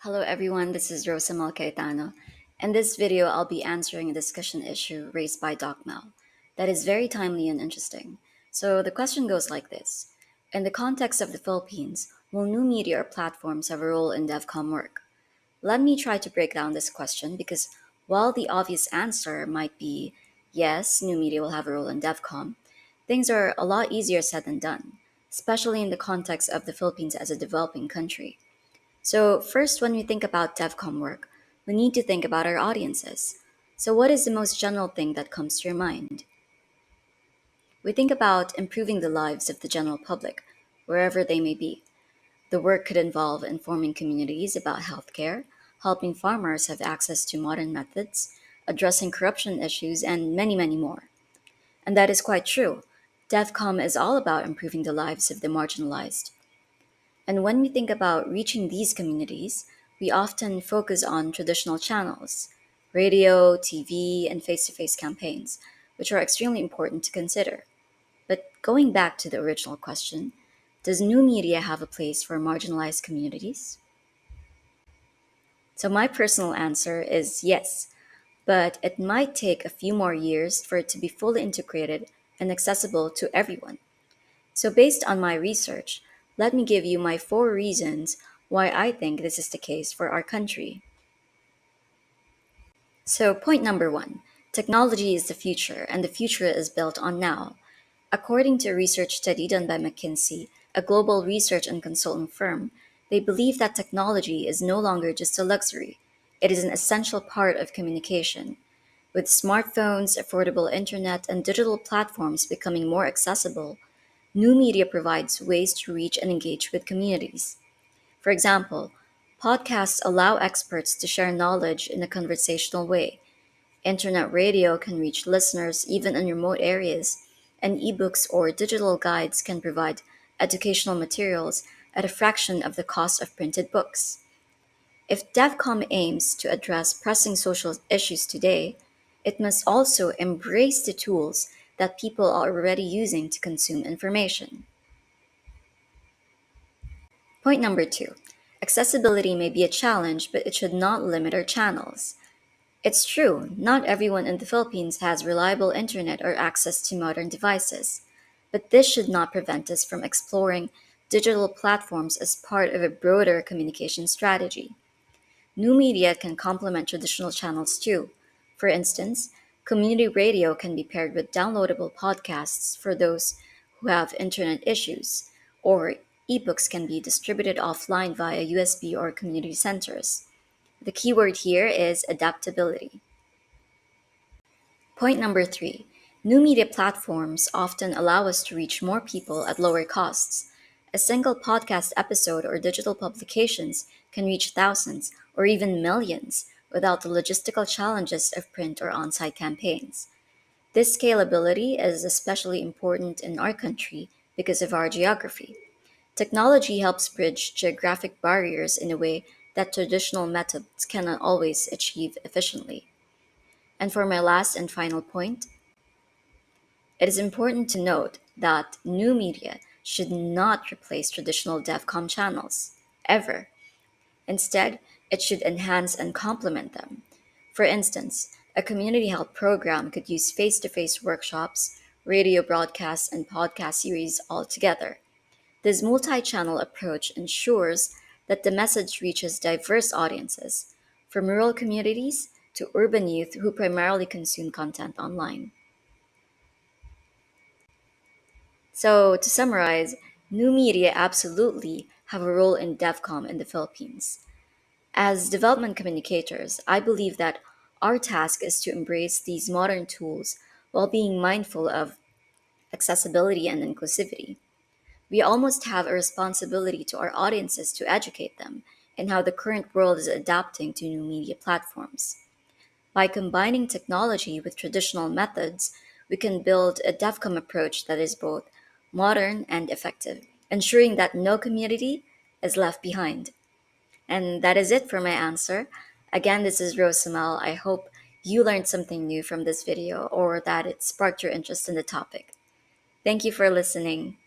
Hello everyone, this is Rosa Malcaetano. In this video, I'll be answering a discussion issue raised by Doc Mal that is very timely and interesting. So the question goes like this. In the context of the Philippines, will new media or platforms have a role in DevCom work? Let me try to break down this question because while the obvious answer might be yes, new media will have a role in DevCom, things are a lot easier said than done, especially in the context of the Philippines as a developing country. So, first, when we think about DevCom work, we need to think about our audiences. So, what is the most general thing that comes to your mind? We think about improving the lives of the general public, wherever they may be. The work could involve informing communities about healthcare, helping farmers have access to modern methods, addressing corruption issues, and many, many more. And that is quite true. DevCom is all about improving the lives of the marginalized. And when we think about reaching these communities, we often focus on traditional channels radio, TV, and face to face campaigns, which are extremely important to consider. But going back to the original question, does new media have a place for marginalized communities? So, my personal answer is yes, but it might take a few more years for it to be fully integrated and accessible to everyone. So, based on my research, let me give you my four reasons why I think this is the case for our country. So, point number one, technology is the future, and the future is built on now. According to a research study done by McKinsey, a global research and consultant firm, they believe that technology is no longer just a luxury, it is an essential part of communication. With smartphones, affordable internet, and digital platforms becoming more accessible, new media provides ways to reach and engage with communities. For example, podcasts allow experts to share knowledge in a conversational way. Internet radio can reach listeners even in remote areas, and ebooks or digital guides can provide educational materials at a fraction of the cost of printed books. If DevCom aims to address pressing social issues today, it must also embrace the tools that people are already using to consume information. Point number two, accessibility may be a challenge, but it should not limit our channels. It's true, not everyone in the Philippines has reliable internet or access to modern devices, but this should not prevent us from exploring digital platforms as part of a broader communication strategy. New media can complement traditional channels too. For instance, community radio can be paired with downloadable podcasts for those who have internet issues, or ebooks can be distributed offline via USB or community centers. The keyword here is adaptability. Point number three, new media platforms often allow us to reach more people at lower costs. A single podcast episode or digital publications can reach thousands or even millions without the logistical challenges of print or on site campaigns. This scalability is especially important in our country because of our geography. Technology helps bridge geographic barriers in a way that traditional methods cannot always achieve efficiently. And for my last and final point, it is important to note that new media should not replace traditional DevCom channels, ever. Instead, it should enhance and complement them. For instance, a community health program could use face to face workshops, radio broadcasts, and podcast series all together. This multi channel approach ensures that the message reaches diverse audiences, from rural communities to urban youth who primarily consume content online. So, to summarize, new media absolutely have a role in DevCom in the Philippines. As development communicators, I believe that our task is to embrace these modern tools while being mindful of accessibility and inclusivity. We almost have a responsibility to our audiences to educate them in how the current world is adapting to new media platforms. By combining technology with traditional methods, we can build a DevCom approach that is both modern and effective, ensuring that no community is left behind. And that is it for my answer. Again, this is Rosamel. I hope you learned something new from this video or that it sparked your interest in the topic. Thank you for listening.